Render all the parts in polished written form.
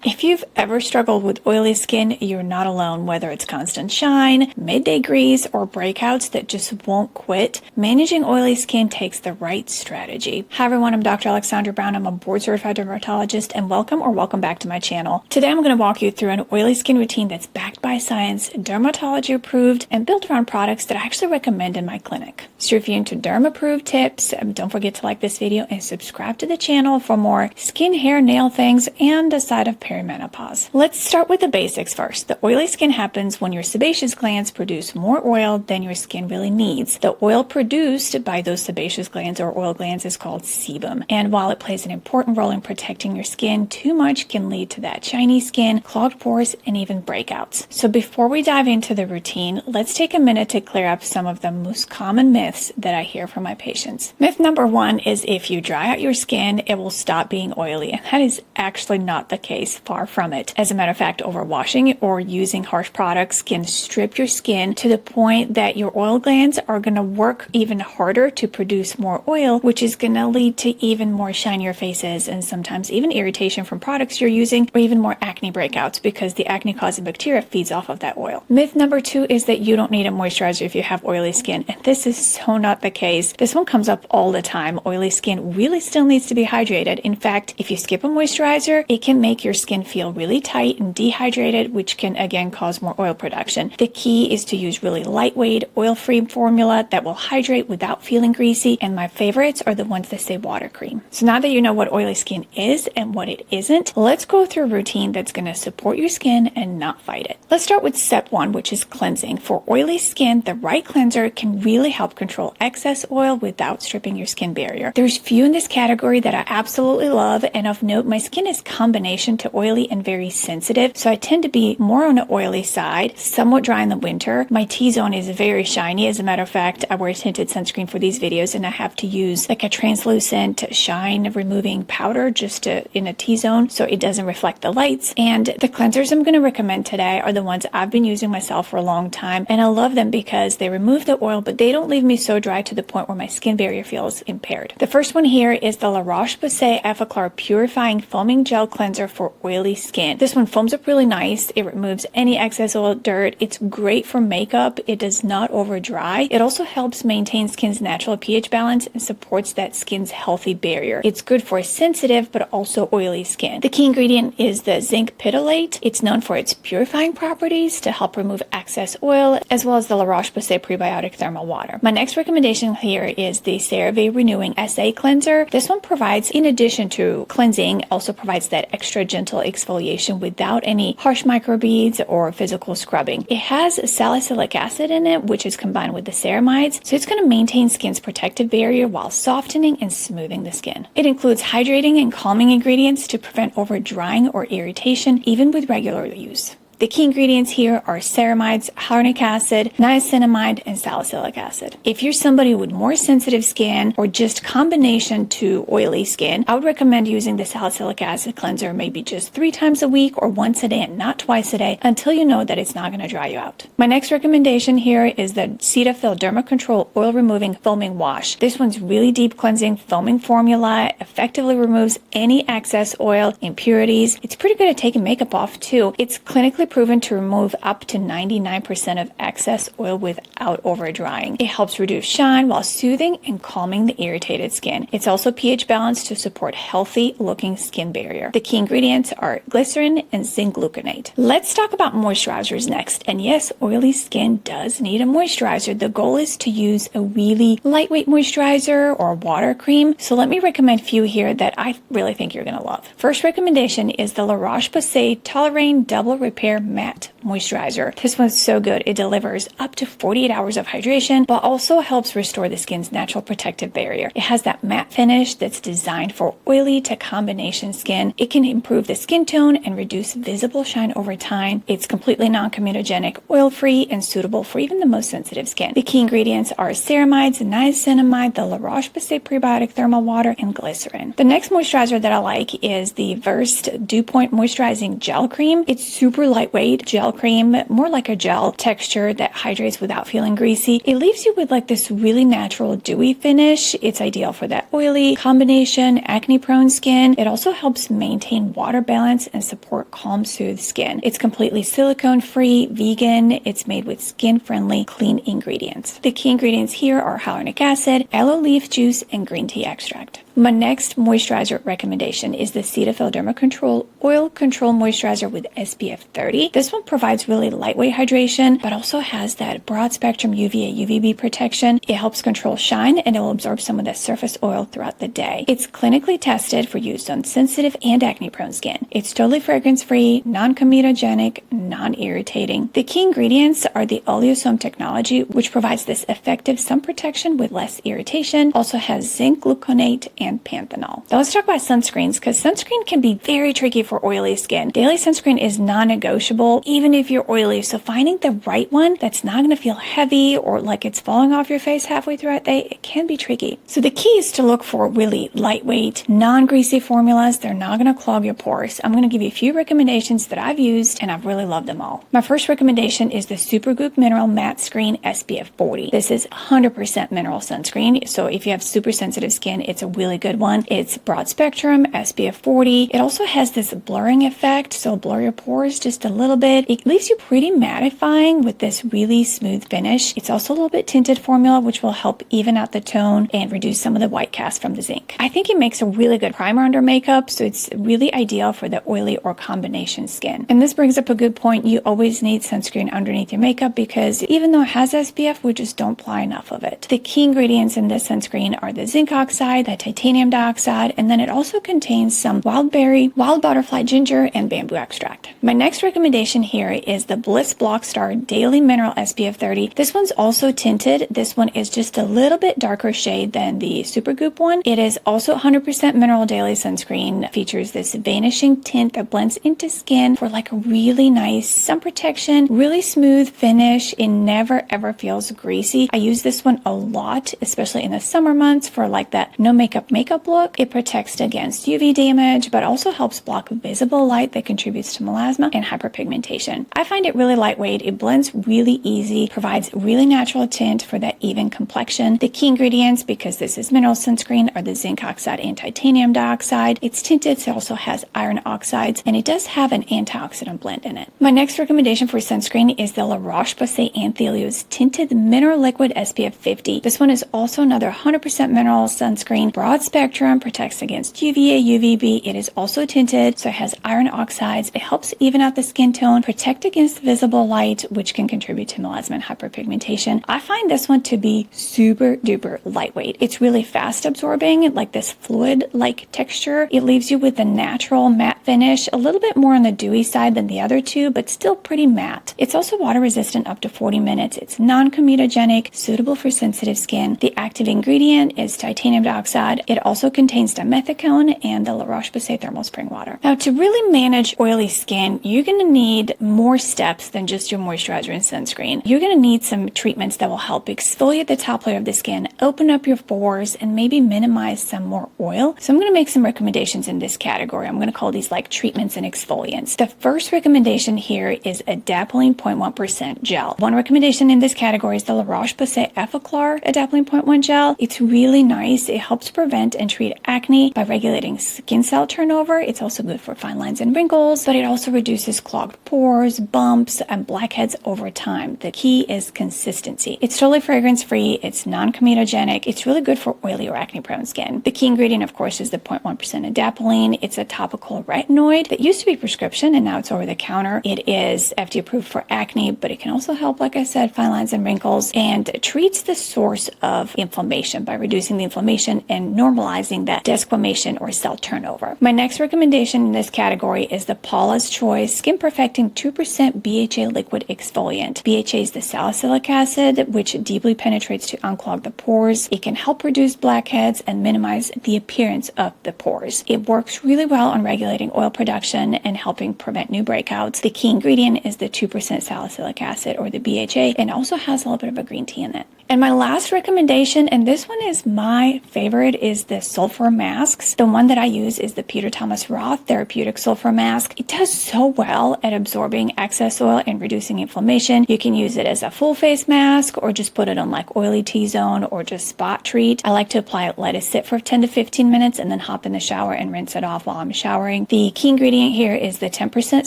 If you've ever struggled with oily skin, you're not alone. Whether it's constant shine, midday grease, or breakouts that just won't quit, managing oily skin takes the right strategy. Hi everyone, I'm Dr. Aleksandra Brown. I'm a board-certified dermatologist, and welcome back to my channel. Today I'm going to walk you through an oily skin routine that's backed by science, dermatology approved, and built around products that I actually recommend in my clinic. So if you're into derm-approved tips, don't forget to like this video and subscribe to the channel for more skin, hair, nail things, and a side of perimenopause. Let's start with the basics first. The oily skin happens when your sebaceous glands produce more oil than your skin really needs. The oil produced by those sebaceous glands or oil glands is called sebum. And while it plays an important role in protecting your skin, too much can lead to that shiny skin, clogged pores, and even breakouts. So before we dive into the routine, let's take a minute to clear up some of the most common myths that I hear from my patients. Myth number one is if you dry out your skin, it will stop being oily. And that is actually not the case. Far from it. As a matter of fact, overwashing or using harsh products can strip your skin to the point that your oil glands are going to work even harder to produce more oil, which is going to lead to even more shinier faces and sometimes even irritation from products you're using, or even more acne breakouts because the acne-causing bacteria feeds off of that oil. Myth number two is that you don't need a moisturizer if you have oily skin, and this is so not the case. This one comes up all the time. Oily skin really still needs to be hydrated. In fact, if you skip a moisturizer, it can make your skin feel really tight and dehydrated, which can again cause more oil production. The key is to use really lightweight, oil-free formula that will hydrate without feeling greasy, and my favorites are the ones that say water cream. So now that you know what oily skin is and what it isn't, let's go through a routine that's going to support your skin and not fight it. Let's start with step one, which is cleansing. For oily skin, the right cleanser can really help control excess oil without stripping your skin barrier. There's few in this category that I absolutely love, and of note, my skin is combination to oily and very sensitive, so I tend to be more on the oily side, somewhat dry in the winter. My T-zone is very shiny. As a matter of fact, I wear tinted sunscreen for these videos, and I have to use like a translucent shine removing powder just in a T-zone so it doesn't reflect the lights. And the cleansers I'm going to recommend today are the ones I've been using myself for a long time, and I love them because they remove the oil, but they don't leave me so dry to the point where my skin barrier feels impaired. The first one here is the La Roche-Posay Effaclar Purifying Foaming Gel Cleanser for oily skin. This one foams up really nice. It removes any excess oil, dirt. It's great for makeup. It does not over dry. It also helps maintain skin's natural pH balance and supports that skin's healthy barrier. It's good for sensitive but also oily skin. The key ingredient is the zinc pitolate. It's known for its purifying properties to help remove excess oil, as well as the La Roche-Posay Prebiotic Thermal Water. My next recommendation here is the CeraVe Renewing SA Cleanser. This one provides, in addition to cleansing, also provides that extra gentle exfoliation without any harsh microbeads or physical scrubbing. It has salicylic acid in it, which is combined with the ceramides, so it's going to maintain skin's protective barrier while softening and smoothing the skin. It includes hydrating and calming ingredients to prevent over drying or irritation, even with regular use. The key ingredients here are ceramides, hyaluronic acid, niacinamide, and salicylic acid. If you're somebody with more sensitive skin or just combination to oily skin, I would recommend using the salicylic acid cleanser maybe just 3 times a week or once a day and not twice a day until you know that it's not going to dry you out. My next recommendation here is the Cetaphil Derma Control Oil Removing Foaming Wash. This one's really deep cleansing foaming formula, effectively removes any excess oil, impurities. It's pretty good at taking makeup off too. It's clinically proven to remove up to 99% of excess oil without over drying. It helps reduce shine while soothing and calming the irritated skin. It's also pH balanced to support healthy looking skin barrier. The key ingredients are glycerin and zinc gluconate. Let's talk about moisturizers next. And yes, oily skin does need a moisturizer. The goal is to use a really lightweight moisturizer or water cream. So let me recommend a few here that I really think you're going to love. First recommendation is the La Roche-Posay Toleriane Double Repair Matte Moisturizer. This one's so good. It delivers up to 48 hours of hydration, but also helps restore the skin's natural protective barrier. It has that matte finish that's designed for oily to combination skin. It can improve the skin tone and reduce visible shine over time. It's completely non-comedogenic, oil-free, and suitable for even the most sensitive skin. The key ingredients are ceramides, niacinamide, the La Roche-Posay Prebiotic Thermal Water, and glycerin. The next moisturizer that I like is the Versed Dew Point Moisturizing Gel Cream. It's super lightweight lightweight gel cream, more like a gel texture that hydrates without feeling greasy. It leaves you with like this really natural dewy finish. It's ideal for that oily combination, acne-prone skin. It also helps maintain water balance and support calm, soothed skin. It's completely silicone-free, vegan. It's made with skin-friendly, clean ingredients. The key ingredients here are hyaluronic acid, aloe leaf juice, and green tea extract. My next moisturizer recommendation is the Cetaphil Derma Control Oil Control Moisturizer with SPF 30. This one provides really lightweight hydration, but also has that broad spectrum UVA UVB protection. It helps control shine and it will absorb some of that surface oil throughout the day. It's clinically tested for use on sensitive and acne-prone skin. It's totally fragrance-free, non-comedogenic, non-irritating. The key ingredients are the oleosome technology, which provides this effective sun protection with less irritation. Also has zinc gluconate and panthenol. Now let's talk about sunscreens, because sunscreen can be very tricky for oily skin. Daily sunscreen is non-negotiable even if you're oily, so finding the right one that's not going to feel heavy or like it's falling off your face halfway throughout the day, it can be tricky. So the key is to look for really lightweight, non-greasy formulas. They're not going to clog your pores. I'm going to give you a few recommendations that I've used and I've really loved them all. My first recommendation is the Supergoop Mineral Matte Screen SPF 40. This is 100% mineral sunscreen, so if you have super sensitive skin, it's a really good one. It's broad spectrum, SPF 40. It also has this blurring effect, so blur your pores just a little bit. It leaves you pretty mattifying with this really smooth finish. It's also a little bit tinted formula, which will help even out the tone and reduce some of the white cast from the zinc. I think it makes a really good primer under makeup, so it's really ideal for the oily or combination skin. And this brings up a good point. You always need sunscreen underneath your makeup because even though it has SPF, we just don't apply enough of it. The key ingredients in this sunscreen are the zinc oxide, the titanium dioxide, and then it also contains some wild berry, wild butterfly ginger, and bamboo extract. My next recommendation here is the Bliss Block Star Daily Mineral SPF 30. This one's also tinted. This one is just a little bit darker shade than the Supergoop one. It is also 100% mineral daily sunscreen. Features this vanishing tint that blends into skin for like a really nice sun protection, really smooth finish. It never ever feels greasy. I use this one a lot, especially in the summer months for like that no makeup look. It protects against UV damage, but also helps block visible light that contributes to melasma and hyperpigmentation. I find it really lightweight. It blends really easy, provides really natural tint for that even complexion. The key ingredients, because this is mineral sunscreen, are the zinc oxide and titanium dioxide. It's tinted, so it also has iron oxides, and it does have an antioxidant blend in it. My next recommendation for sunscreen is the La Roche-Posay Anthelios Tinted Mineral Liquid SPF 50. This one is also another 100% mineral sunscreen, broad spectrum, protects against UVA, UVB. It is also tinted, so it has iron oxides. It helps even out the skin tone, protect against visible light, which can contribute to melasma and hyperpigmentation. I find this one to be super duper lightweight. It's really fast absorbing, like this fluid-like texture. It leaves you with a natural matte finish, a little bit more on the dewy side than the other two, but still pretty matte. It's also water resistant up to 40 minutes. It's non-comedogenic, suitable for sensitive skin. The active ingredient is titanium dioxide. It also contains dimethicone and the La Roche-Posay thermal spring water. Now, to really manage oily skin, you're going to need more steps than just your moisturizer and sunscreen. You're going to need some treatments that will help exfoliate the top layer of the skin, open up your pores, and maybe minimize some more oil. So I'm going to make some recommendations in this category. I'm going to call these like treatments and exfoliants. The first recommendation here is Adapalene 0.1% gel. One recommendation in this category is the La Roche-Posay Effaclar Adapalene 0.1 gel. It's really nice. It helps prevent and treat acne by regulating skin cell turnover. It's also good for fine lines and wrinkles, but it also reduces clogged pores, bumps, and blackheads over time. The key is consistency. It's totally fragrance-free. It's non-comedogenic. It's really good for oily or acne-prone skin. The key ingredient, of course, is the 0.1% adapalene. It's a topical retinoid that used to be prescription and now it's over the counter. It is FDA approved for acne, but it can also help, like I said, fine lines and wrinkles, and treats the source of inflammation by reducing the inflammation and normalizing that desquamation or cell turnover. My next recommendation in this category is the Paula's Choice Skin Perfecting 2% BHA Liquid Exfoliant. BHA is the salicylic acid, which deeply penetrates to unclog the pores. It can help reduce blackheads and minimize the appearance of the pores. It works really well on regulating oil production and helping prevent new breakouts. The key ingredient is the 2% salicylic acid, or the BHA, and also has a little bit of a green tea in it. And my last recommendation, and this one is my favorite, is the sulfur masks. The one that I use is the Peter Thomas Roth Therapeutic Sulfur Mask. It does so well at absorbing excess oil and reducing inflammation. You can use it as a full face mask or just put it on like oily T-zone or just spot treat. I like to apply it, let it sit for 10 to 15 minutes and then hop in the shower and rinse it off while I'm showering. The key ingredient here is the 10%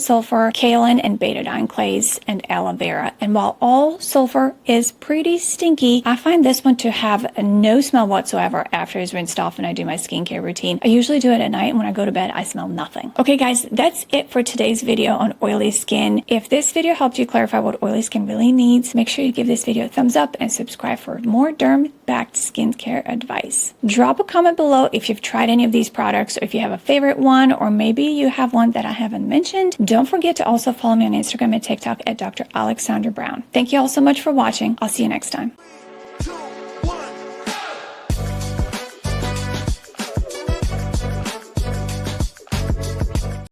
sulfur, kaolin and betadine clays, and aloe vera. And while all sulfur is pretty stinky, I find this one to have no smell whatsoever after it's rinsed off and I do my skincare routine. I usually do it at night, and when I go to bed, I smell nothing. Okay guys, that's it for today's video on oily skin. If this video helped you clarify what oily skin really needs, make sure you give this video a thumbs up and subscribe for more derm-backed skincare advice. Drop a comment below if you've tried any of these products, or if you have a favorite one, or maybe you have one that I haven't mentioned. Don't forget to also follow me on Instagram and TikTok at Dr. Aleksandra Brown. Thank you all so much for watching. I'll see you next time.